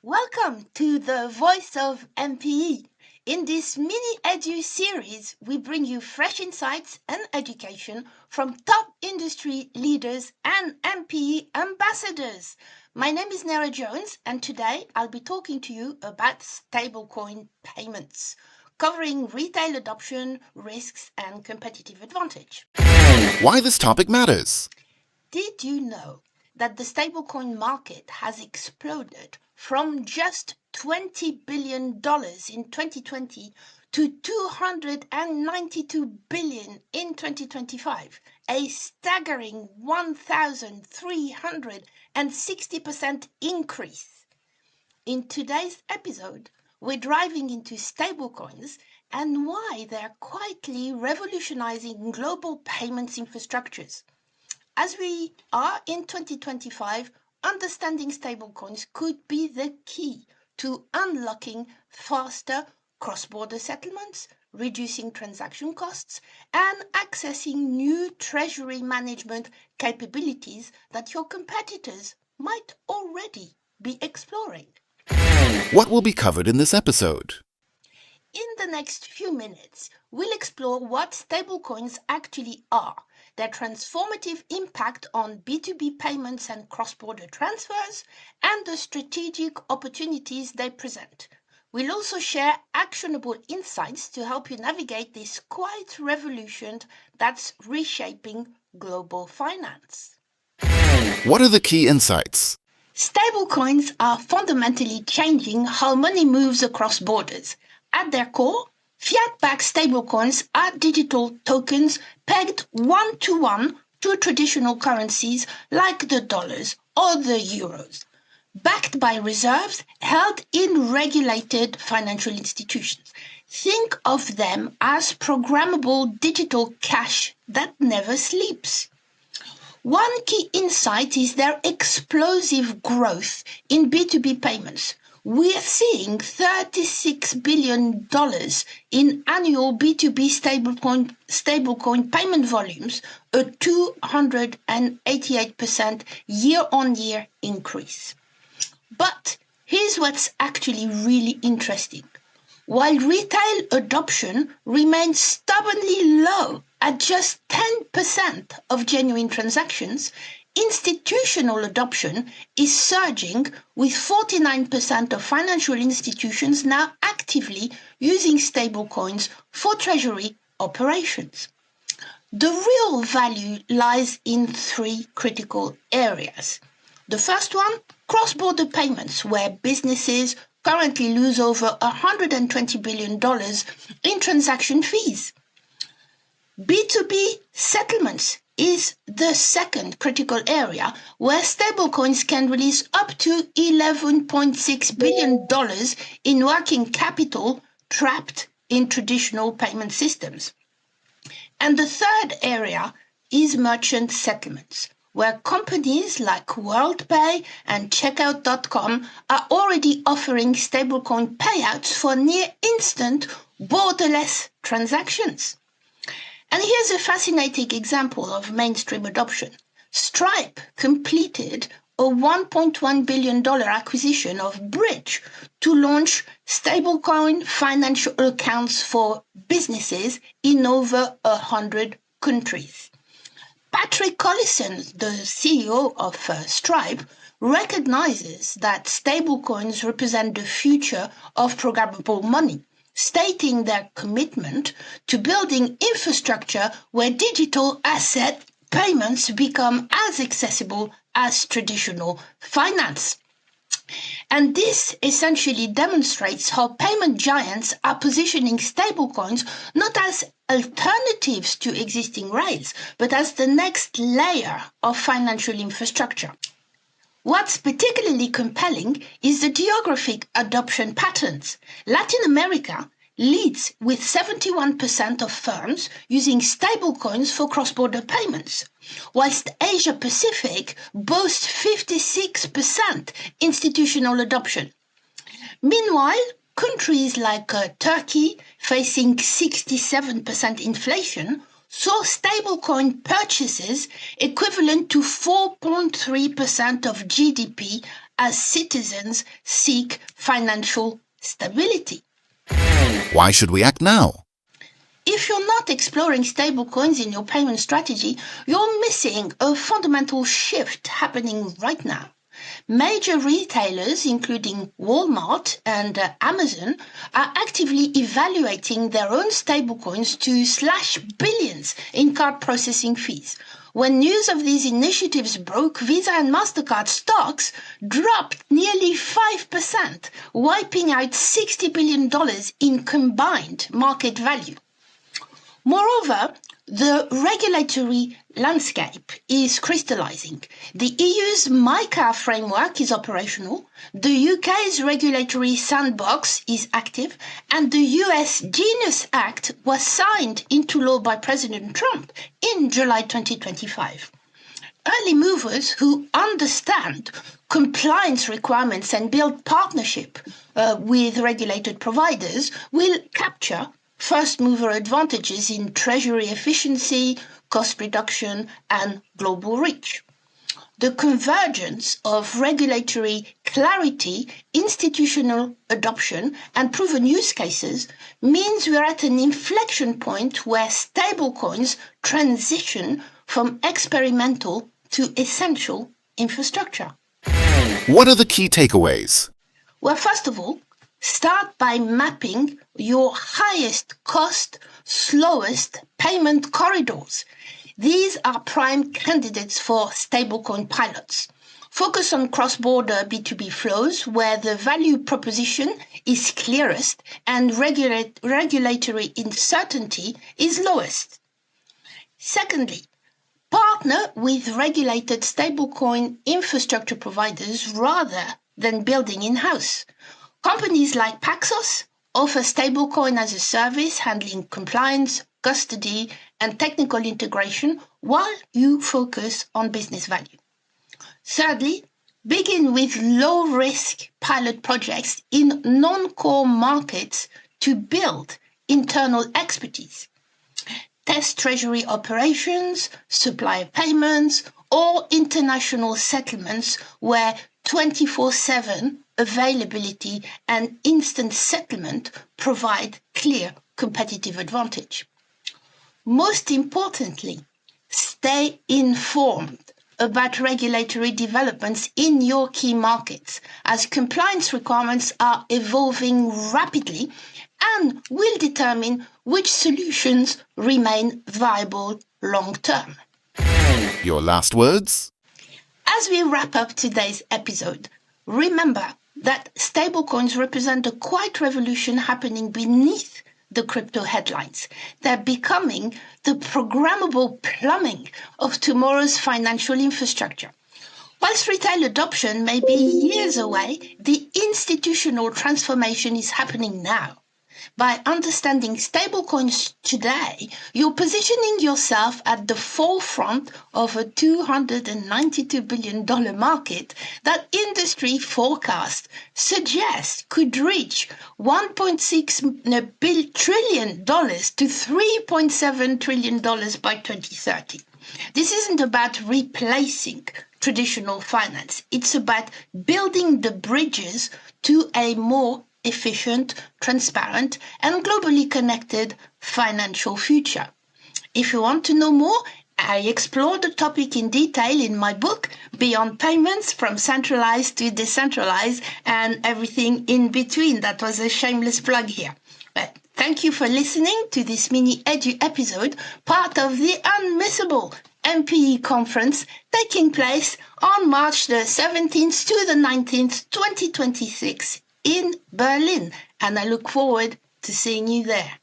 Welcome to the Voice of 𝗻𝗶𝗄. In this mini-edu series, we bring you fresh insights and education from top industry leaders and 𝗻𝗶𝗄 ambassadors. My name is Neira Jones, and today I'll be talking to you about stablecoin payments, covering retail adoption, risks, and competitive advantage. Why this topic matters. Did you know that the stablecoin market has exploded from just $20 billion in 2020 to $292 billion in 2025, a staggering 1,360% increase. In today's episode, we're diving into stablecoins and why they're quietly revolutionizing global payments infrastructures. As we are in 2025, understanding stablecoins could be the key to unlocking faster cross-border settlements, reducing transaction costs, and accessing new treasury management capabilities that your competitors might already be exploring. What will be covered in this episode? In the next few minutes, we'll explore what stablecoins actually are, their transformative impact on B2B payments and cross-border transfers, and the strategic opportunities they present. We'll also share actionable insights to help you navigate this quiet revolution that's reshaping global finance. What are the key insights? Stablecoins are fundamentally changing how money moves across borders. At their core, fiat-backed stablecoins are digital tokens pegged one-to-one to traditional currencies like the dollars or the euros, backed by reserves held in regulated financial institutions. Think of them as programmable digital cash that never sleeps. One key insight is their explosive growth in B2B payments. We are seeing $36 billion in annual B2B stablecoin payment volumes, a 288% year-on-year increase. But here's what's actually really interesting. While retail adoption remains stubbornly low at just 10% of genuine transactions, institutional adoption is surging, with 49% of financial institutions now actively using stablecoins for treasury operations. The real value lies in three critical areas. The first one, cross-border payments, where businesses currently lose over $120 billion in transaction fees. B2B settlements is the second critical area, where stablecoins can release up to $11.6 billion in working capital trapped in traditional payment systems. And the third area is merchant settlements, where companies like 𝗁𝗶𝗴 and 𝗁𝗁𝗁𝗆𝑐𝗿𝑜m are already offering stablecoin payouts for near-instant borderless transactions. And here's a fascinating example of mainstream adoption. Stripe completed a $1.1 billion acquisition of Bridge to launch stablecoin financial accounts for businesses in over 100 countries. Patrick Collison, the CEO of Stripe, recognizes that stablecoins represent the future of programmable money, stating their commitment to building infrastructure where digital asset payments become as accessible as traditional finance. And this essentially demonstrates how payment giants are positioning stablecoins not as alternatives to existing rails, but as the next layer of financial infrastructure. What's particularly compelling is the geographic adoption patterns. Latin America leads with 71% of firms using stablecoins for cross-border payments, whilst Asia Pacific boasts 56% institutional adoption. Meanwhile, countries like Turkey, facing 67% inflation, saw stablecoin purchases equivalent to 4.3% of GDP as citizens seek financial stability. Why should we act now? If you're not exploring stablecoins in your payment strategy, you're missing a fundamental shift happening right now. Major retailers, including Walmart and Amazon, are actively evaluating their own stablecoins to slash billions in card processing fees. When news of these initiatives broke, Visa and MasterCard stocks dropped nearly 5%, wiping out $60 billion in combined market value. Moreover, the regulatory landscape is crystallizing. The EU's MiCA framework is operational, the UK's regulatory sandbox is active, and the US Genius Act was signed into law by President Trump in July 2025. Early movers who understand compliance requirements and build partnership with regulated providers will capture first-mover advantages in treasury efficiency, cost reduction, and global reach. The convergence of regulatory clarity, institutional adoption, and proven use cases means we're at an inflection point where stablecoins transition from experimental to essential infrastructure. What are the key takeaways? Well, first of all, start by mapping your highest cost, slowest payment corridors. These are prime candidates for stablecoin pilots. Focus on cross-border B2B flows where the value proposition is clearest and regulatory uncertainty is lowest. Secondly, partner with regulated stablecoin infrastructure providers rather than building in-house. Companies like Paxos offer stablecoin as a service, handling compliance, custody, and technical integration while you focus on business value. Thirdly, begin with low-risk pilot projects in non-core markets to build internal expertise. Test treasury operations, supplier payments, or international settlements where 24/7 availability and instant settlement provide clear competitive advantage. Most importantly, stay informed about regulatory developments in your key markets, as compliance requirements are evolving rapidly and will determine which solutions remain viable long-term. Your last words? As we wrap up today's episode, remember that stablecoins represent a quiet revolution happening beneath the crypto headlines. They're becoming the programmable plumbing of tomorrow's financial infrastructure. Whilst retail adoption may be years away, the institutional transformation is happening now. By understanding stablecoins today, you're positioning yourself at the forefront of a $292 billion market that industry forecasts suggest could reach $1.6 trillion to $3.7 trillion by 2030. This isn't about replacing traditional finance. It's about building the bridges to a more efficient, transparent, and globally connected financial future. If you want to know more, I explore the topic in detail in my book, Beyond Payments, From Centralized to Decentralized, and everything in between. That was a shameless plug here. But thank you for listening to this miniedu episode, part of the unmissable MPE conference taking place on March the 17th to the 19th, 2026 in Berlin, and I look forward to seeing you there.